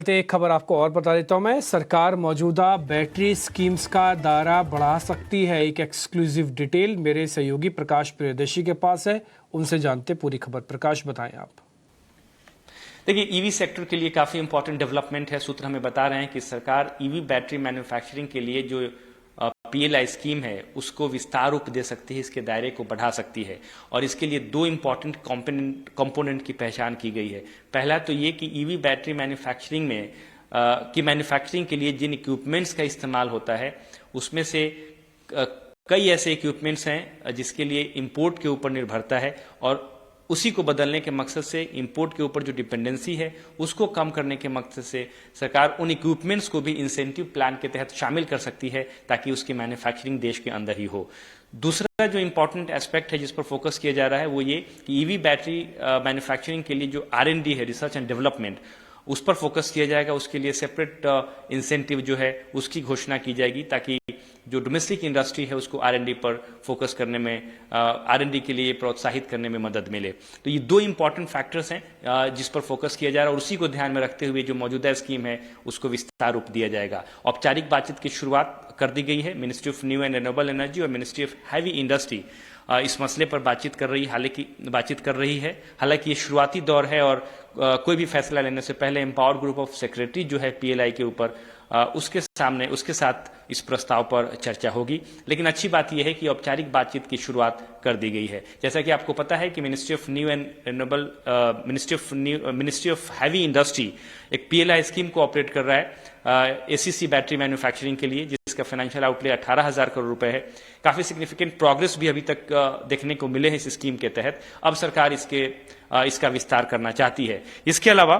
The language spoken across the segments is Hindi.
एक खबर आपको और बता देता हूं मैं। सरकार मौजूदा बैटरी स्कीम्स का दायरा बढ़ा सकती है। एक एक्सक्लूसिव डिटेल मेरे सहयोगी प्रकाश प्रियदर्शी के पास है, उनसे जानते पूरी खबर। प्रकाश, बताएं आप। देखिए, ईवी सेक्टर के लिए काफी इंपॉर्टेंट डेवलपमेंट है। सूत्र हमें बता रहे हैं कि सरकार ईवी बैटरी मैन्युफैक्चरिंग के लिए जो पीएलआई स्कीम है उसको विस्तार रूप दे सकती है, इसके दायरे को बढ़ा सकती है। और इसके लिए दो इंपॉर्टेंट कंपोनेंट की पहचान की गई है। पहला तो ये कि ईवी बैटरी मैन्युफैक्चरिंग में मैन्युफैक्चरिंग के लिए जिन इक्विपमेंट्स का इस्तेमाल होता है उसमें से कई ऐसे इक्विपमेंट्स हैं जिसके लिए इंपोर्ट के ऊपर निर्भरता है, और उसी को बदलने के मकसद से इंपोर्ट के ऊपर जो डिपेंडेंसी है उसको कम करने के मकसद से सरकार उन इक्विपमेंट्स को भी इंसेंटिव प्लान के तहत शामिल कर सकती है ताकि उसकी मैन्युफैक्चरिंग देश के अंदर ही हो। दूसरा जो इंपॉर्टेंट एस्पेक्ट है जिस पर फोकस किया जा रहा है वो ये कि ईवी बैटरी मैन्युफैक्चरिंग के लिए जो R&D है, रिसर्च एंड डेवलपमेंट, उस पर फोकस किया जाएगा। उसके लिए सेपरेट इंसेंटिव जो है उसकी घोषणा की जाएगी ताकि जो डोमेस्टिक इंडस्ट्री है उसको R&D पर फोकस करने में, R&D के लिए प्रोत्साहित करने में मदद मिले। तो ये दो इंपॉर्टेंट फैक्टर्स हैं जिस पर फोकस किया जा रहा है, और उसी को ध्यान में रखते हुए जो मौजूदा स्कीम है उसको विस्तार रूप दिया जाएगा। औपचारिक बातचीत की शुरुआत कर दी गई है। Ministry of new and renewable energy और मिनिस्ट्री ऑफ हैवी इंडस्ट्री इस मसले पर बातचीत कर रही है। हालांकि ये शुरुआती दौर है और कोई भी फैसला लेने से पहले एम्पावर ग्रुप ऑफ सेक्रेटरी जो है पीएलआई के ऊपर, उसके साथ इस प्रस्ताव पर चर्चा होगी। लेकिन अच्छी बात यह है कि औपचारिक बातचीत की शुरुआत कर दी गई है। जैसा कि आपको पता है कि मिनिस्ट्री ऑफ हैवी इंडस्ट्री एक पीएलआई स्कीम को ऑपरेट कर रहा है एसीसी बैटरी मैन्युफैक्चरिंग के लिए, जिसका फाइनेंशियल आउटले 18,000 करोड़ रुपए है। काफी सिग्निफिकेंट प्रोग्रेस भी अभी तक देखने को मिले हैं इस स्कीम के तहत। अब सरकार इसका विस्तार करना चाहती है। इसके अलावा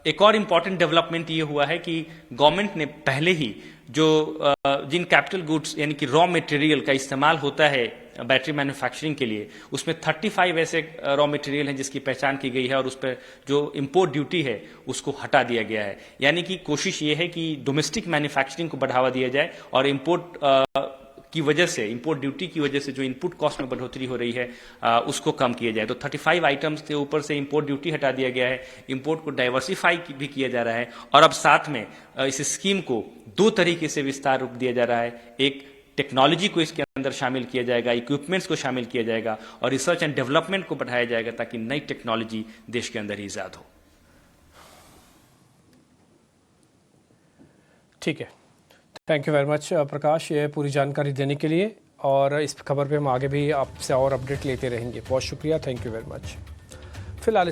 एक और इम्पॉर्टेंट डेवलपमेंट ये हुआ है कि गवर्नमेंट ने पहले ही जिन कैपिटल गुड्स यानी कि रॉ मटेरियल का इस्तेमाल होता है बैटरी मैन्युफैक्चरिंग के लिए, उसमें 35 ऐसे रॉ मटेरियल हैं जिसकी पहचान की गई है, और उस पर जो इंपोर्ट ड्यूटी है उसको हटा दिया गया है। यानी कि कोशिश ये है कि डोमेस्टिक मैन्युफैक्चरिंग को बढ़ावा दिया जाए और इंपोर्ट ड्यूटी की वजह से जो इनपुट कॉस्ट में बढ़ोतरी हो रही है उसको कम किया जाए। तो 35 आइटम्स के ऊपर से इंपोर्ट ड्यूटी हटा दिया गया है, इंपोर्ट को डाइवर्सिफाई भी किया जा रहा है, और अब साथ में इस स्कीम को दो तरीके से विस्तार रूप दिया जा रहा है। एक, टेक्नोलॉजी को इसके अंदर शामिल किया जाएगा, इक्विपमेंट्स को शामिल किया जाएगा, और रिसर्च एंड डेवलपमेंट को बढ़ाया जाएगा ताकि नई टेक्नोलॉजी देश के अंदर ईजाद हो। ठीक है, थैंक यू वेरी मच प्रकाश, ये पूरी जानकारी देने के लिए। और इस खबर पे हम आगे भी आपसे और अपडेट लेते रहेंगे। बहुत शुक्रिया, थैंक यू वेरी मच। फिलहाल